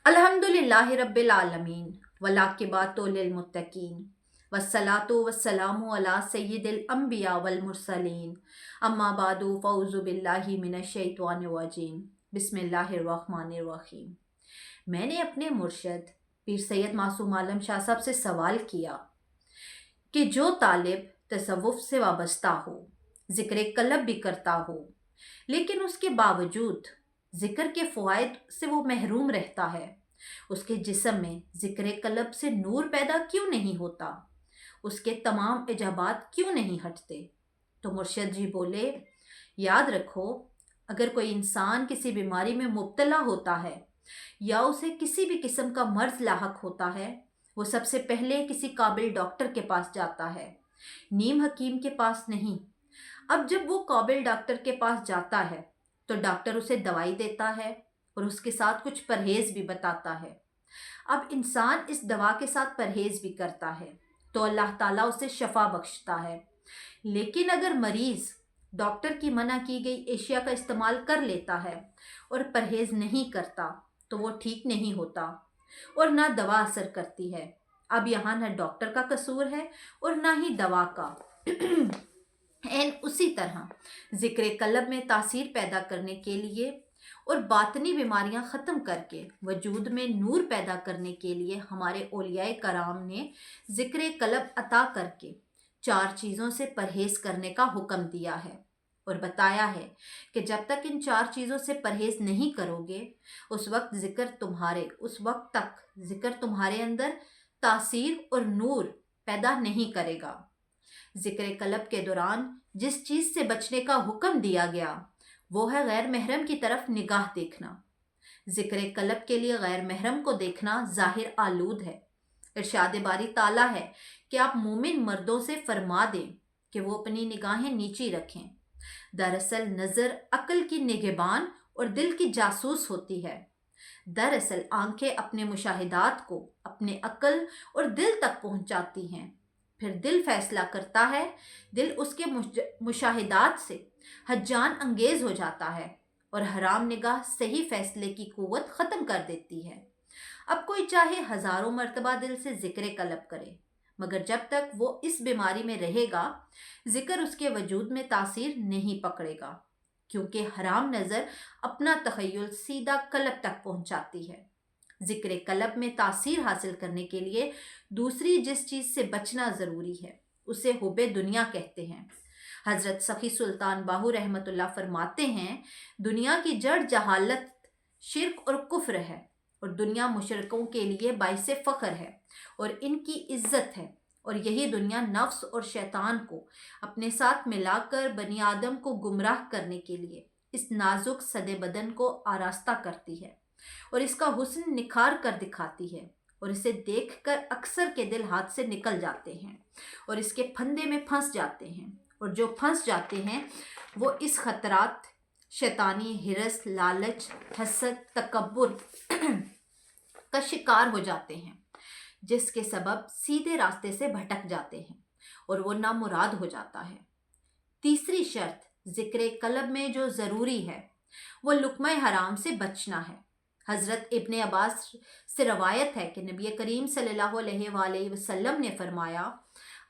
अल्हम्दुलिल्लाहि रब्बिल आलमीन वलाकिबातु लिल मुत्तकीन वस्सलातु वस्सलामु अला सय्यिदिल अंबिया वल मुरसलीन अम्मा बादु फौज़ु बिल्लाहि मिनश शैतानिर रजीम बिस्मिल्लाहिर रहमानिर रहीम। मैंने अपने मुर्शिद पीर सैयद मासूम आलम शाह साहब से सवाल किया कि जो तालिब तसव्वुफ से वाबस्ता हो, जिक्र कलब भी करता हो, लेकिन उसके बावजूद जिक्र के फ़वाइद से वो महरूम रहता है, उसके जिस्म में जिक्र कलब से नूर पैदा क्यों नहीं होता, उसके तमाम इजाबात क्यों नहीं हटते। तो मुर्शद जी बोले, याद रखो, अगर कोई इंसान किसी बीमारी में मुब्तला होता है या उसे किसी भी किस्म का मर्ज लाहक होता है, वो सबसे पहले किसी काबिल डॉक्टर के पास जाता है, नीम हकीम के पास नहीं। अब जब वो काबिल डॉक्टर के पास जाता है तो डॉक्टर उसे दवाई देता है और उसके साथ कुछ परहेज भी बताता है। अब इंसान इस दवा के साथ परहेज भी करता है तो अल्लाह ताला उसे शफा बख्शता है। लेकिन अगर मरीज डॉक्टर की मना की गई एशिया का इस्तेमाल कर लेता है और परहेज नहीं करता तो वो ठीक नहीं होता और ना दवा असर करती है। अब यहाँ न डॉक्टर का कसूर है और ना ही दवा का। एन उसी तरह जिक्र कलब में तासीर पैदा करने के लिए और बातनी बीमारियां ख़त्म करके वजूद में नूर पैदा करने के लिए हमारे औलियाए कराम ने जिक्र कलब अता करके 4 चीज़ों से परहेज करने का हुक्म दिया है और बताया है कि जब तक इन 4 चीज़ों से परहेज नहीं करोगे उस वक्त तक जिक्र तुम्हारे अंदर तासीर और नूर पैदा नहीं करेगा। जिक्र कलब के दौरान जिस चीज़ से बचने का हुक्म दिया गया वो है गैर महरम की तरफ निगाह देखना। जिक्र कलब के लिए गैर महरम को देखना जाहिर आलूद है। इरशाद बारी ताला है कि आप मोमिन मर्दों से फरमा दें कि वो अपनी निगाहें नीची रखें। दरअसल नज़र अक्ल की निगहबान और दिल की जासूस होती है। दरअसल आंखें अपने मुशाहिदात को अपने अक्ल और दिल तक पहुंचाती हैं, फिर दिल फैसला करता है। दिल उसके मुशाहिदात से हज्जान अंगेज हो जाता है और हराम निगाह सही फैसले की कुव्वत ख़त्म कर देती है। अब कोई चाहे हज़ारों मर्तबा दिल से जिक्र कलब करे, मगर जब तक वो इस बीमारी में रहेगा जिक्र उसके वजूद में तासीर नहीं पकड़ेगा, क्योंकि हराम नज़र अपना तखय्युल सीधा कलब तक पहुंचाती है। जिक्र कलब में तासीर हासिल करने के लिए दूसरी जिस चीज़ से बचना ज़रूरी है उसे हुब्बे दुनिया कहते हैं। हज़रत सखी सुल्तान बाहू रहमतुल्लाह फरमाते हैं, दुनिया की जड़ जहालत, शिर्क और कुफ्र है और दुनिया मुशरिकों के लिए बाइसे फ़ख्र है और इनकी इज्जत है, और यही दुनिया नफ्स और शैतान को अपने साथ मिलाकर बनी आदम को गुमराह करने के लिए इस नाजुक सदे बदन को आरास्ता करती है और इसका हुस्न निखार कर दिखाती है, और इसे देखकर अक्सर के दिल हाथ से निकल जाते हैं और इसके फंदे में फंस जाते हैं, और जो फंस जाते हैं वो इस खतरात, शैतानी हिरस, लालच, हसद, तकब्बुर का शिकार हो जाते हैं, जिसके सबब सीधे रास्ते से भटक जाते हैं और वो नामुराद हो जाता है। तीसरी शर्त जिक्र कलब में जो ज़रूरी है वो लुक्मा हराम से बचना है। हज़रत इब्ने अब्बास से रवायत है कि नबी करीम सल्लल्लाहु अलैहि वसल्लम ने फरमाया,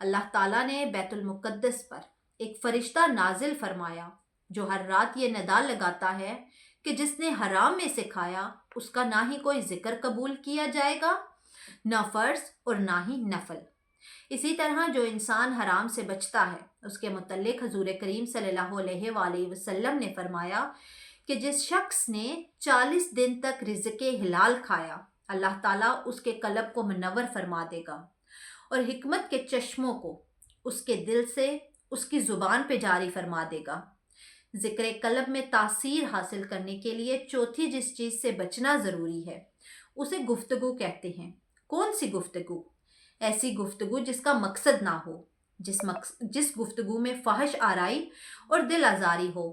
अल्लाह ताला ने बैतुल मुक़द्दस पर एक फ़रिश्ता नाजिल फरमाया जो हर रात ये निदा लगाता है कि जिसने हराम में से खाया उसका ना ही कोई जिक्र कबूल किया जाएगा, ना फ़र्ज और ना ही नफल। इसी तरह जो इंसान हराम से बचता है उसके मुतल्लिक हजूर करीम सल्लल्लाहु अलैहि वसल्लम ने फरमाया कि जिस शख्स ने 40 दिन तक रिज़्क़े हिलाल खाया, अल्लाह ताला उसके कलब को मुनव्वर फरमा देगा और हिकमत के चश्मों को उसके दिल से उसकी ज़ुबान पे जारी फरमा देगा। ज़िक्र कलब में तासीर हासिल करने के लिए चौथी जिस चीज़ से बचना ज़रूरी है उसे गुफ्तगू कहते हैं। कौन सी गुफ्तगू? ऐसी गुफ्तगू जिसका मकसद ना हो, जिस गुफ्तगू में फ़हश आराई और दिल आज़ारी हो।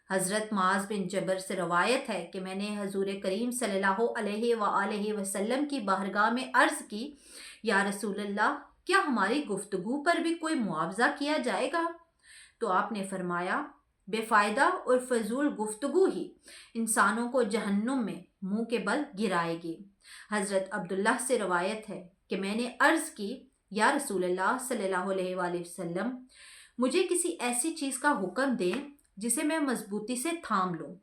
हज़रत मुआज़ बिन जबर से रवायत है कि मैंने हजूर करीम सल्लल्लाहु अलैहि वसल्लम की बारगाह में अर्ज़ की, या रसूलल्लाह, क्या हमारी गुफ्तगू पर भी कोई मुआवजा किया जाएगा? तो आपने फरमाया, बेफ़ायदा और फजूल गुफ्तगू ही इंसानों को जहन्नुम में मुंह के बल गिराएगी। حضرت عبداللہ سے روایت ہے کہ میں نے عرض کی یا رسول اللہ صلی اللہ علیہ وآلہ وسلم مجھے کسی ایسی چیز کا حکم دیں جسے میں مضبوطی سے تھام لوں۔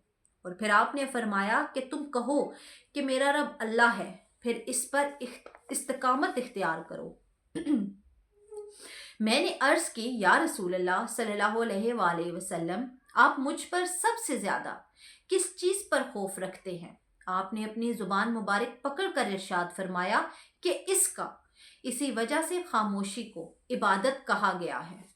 اور پھر آپ نے فرمایا کہ تم کہو کہ میرا رب اللہ ہے، پھر اس پر استقامت اختیار کرو۔ میں نے عرض کی یا رسول اللہ صلی اللہ علیہ وآلہ وسلم آپ مجھ پر سب سے زیادہ کس چیز پر خوف رکھتے ہیں؟ آپ نے اپنی زبان مبارک پکڑ کر ارشاد فرمایا کہ اسی وجہ سے خاموشی کو عبادت کہا گیا ہے۔